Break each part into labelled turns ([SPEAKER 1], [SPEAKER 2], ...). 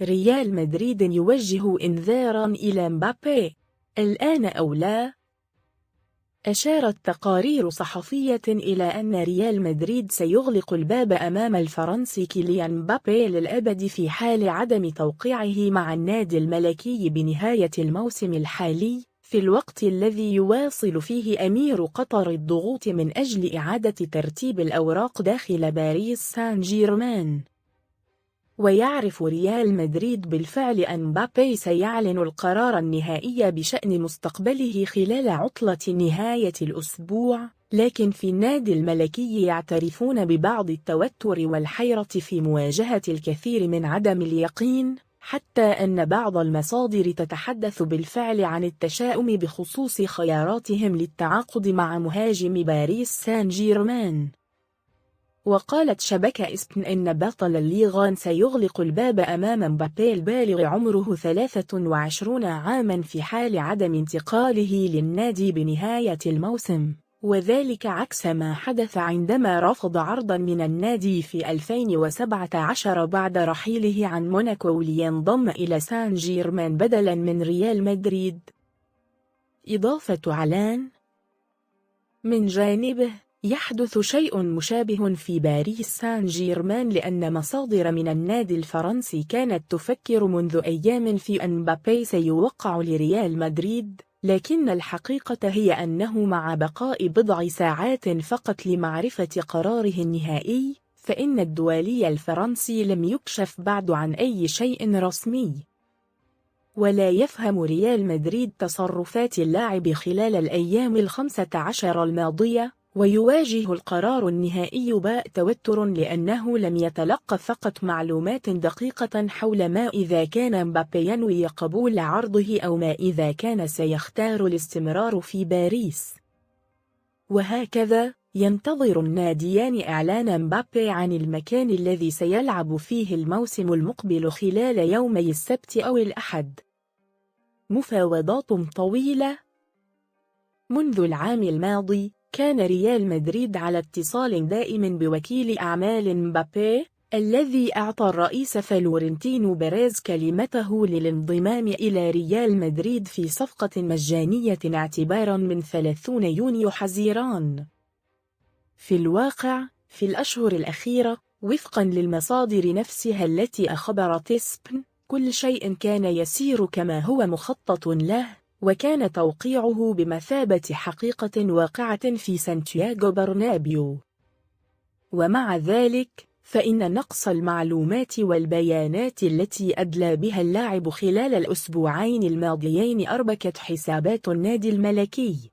[SPEAKER 1] ريال مدريد يوجه إنذاراً إلى مبابي، الآن أو لا؟ أشارت تقارير صحفية إلى أن ريال مدريد سيغلق الباب أمام الفرنسي كيليان مبابي للأبد في حال عدم توقيعه مع النادي الملكي بنهاية الموسم الحالي، في الوقت الذي يواصل فيه أمير قطر الضغوط من أجل إعادة ترتيب الأوراق داخل باريس سان جيرمان. ويعرف ريال مدريد بالفعل أن مبابي سيعلن القرار النهائي بشأن مستقبله خلال عطلة نهاية الأسبوع، لكن في النادي الملكي يعترفون ببعض التوتر والحيرة في مواجهة الكثير من عدم اليقين، حتى أن بعض المصادر تتحدث بالفعل عن التشاؤم بخصوص خياراتهم للتعاقد مع مهاجم باريس سان جيرمان. وقالت شبكة إسبن إن بطل الليغان سيغلق الباب أمام مبابي البالغ عمره 23 عاماً في حال عدم انتقاله للنادي بنهاية الموسم، وذلك عكس ما حدث عندما رفض عرضاً من النادي في 2017 بعد رحيله عن موناكو لينضم إلى سان جيرمان بدلاً من ريال مدريد. إضافة علان من جانبه يحدث شيء مشابه في باريس سان جيرمان، لأن مصادر من النادي الفرنسي كانت تفكر منذ أيام في أن مبابي سيوقع لريال مدريد، لكن الحقيقة هي أنه مع بقاء بضع ساعات فقط لمعرفة قراره النهائي، فإن الدولي الفرنسي لم يكشف بعد عن أي شيء رسمي. ولا يفهم ريال مدريد تصرفات اللاعب خلال الأيام 15 الماضية، ويواجه القرار النهائي باء توتر لأنه لم يتلقى فقط معلومات دقيقة حول ما إذا كان مبابي ينوي قبول عرضه أو ما إذا كان سيختار الاستمرار في باريس. وهكذا ينتظر الناديان إعلان مبابي عن المكان الذي سيلعب فيه الموسم المقبل خلال يومي السبت أو الأحد. مفاوضات طويلة. منذ العام الماضي كان ريال مدريد على اتصال دائم بوكيل أعمال مبابي، الذي أعطى الرئيس فلورنتينو بيريز كلمته للانضمام إلى ريال مدريد في صفقة مجانية اعتباراً من 30 يونيو حزيران. في الواقع في الأشهر الأخيرة، وفقاً للمصادر نفسها التي أخبرت إسبن، كل شيء كان يسير كما هو مخطط له، وكان توقيعه بمثابة حقيقة واقعة في سانتياغو برنابيو. ومع ذلك فإن نقص المعلومات والبيانات التي أدلى بها اللاعب خلال الأسبوعين الماضيين أربكت حسابات النادي الملكي.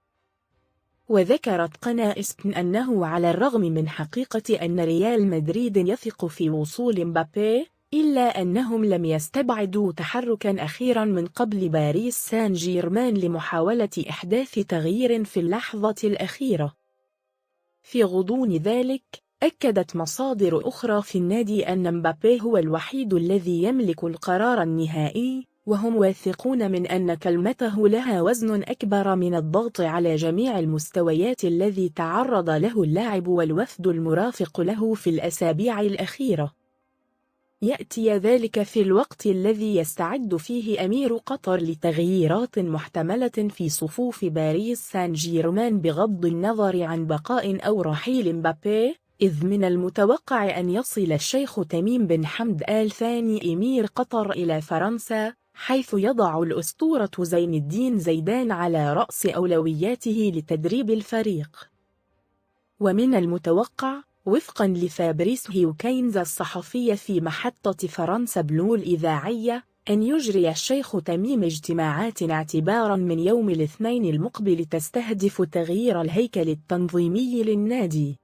[SPEAKER 1] وذكرت قناة إسبن أنه على الرغم من حقيقة أن ريال مدريد يثق في وصول مبابي، إلا أنهم لم يستبعدوا تحركاً أخيراً من قبل باريس سان جيرمان لمحاولة إحداث تغيير في اللحظة الأخيرة. في غضون ذلك، أكدت مصادر أخرى في النادي أن مبابي هو الوحيد الذي يملك القرار النهائي، وهم واثقون من أن كلمته لها وزن أكبر من الضغط على جميع المستويات الذي تعرض له اللاعب والوفد المرافق له في الأسابيع الأخيرة. يأتي ذلك في الوقت الذي يستعد فيه أمير قطر لتغييرات محتملة في صفوف باريس سان جيرمان بغض النظر عن بقاء أو رحيل مبابي، إذ من المتوقع أن يصل الشيخ تميم بن حمد آل ثاني أمير قطر إلى فرنسا، حيث يضع الأسطورة زين الدين زيدان على رأس أولوياته لتدريب الفريق. ومن المتوقع وفقاً لفابريس هيوكينز الصحفي في محطة فرنسا بلو الإذاعية، أن يجري الشيخ تميم اجتماعات اعتباراً من يوم الاثنين المقبل تستهدف تغيير الهيكل التنظيمي للنادي.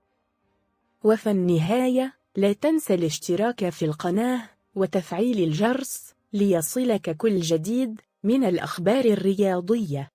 [SPEAKER 1] وفي النهاية لا تنسى الاشتراك في القناة وتفعيل الجرس ليصلك كل جديد من الأخبار الرياضية.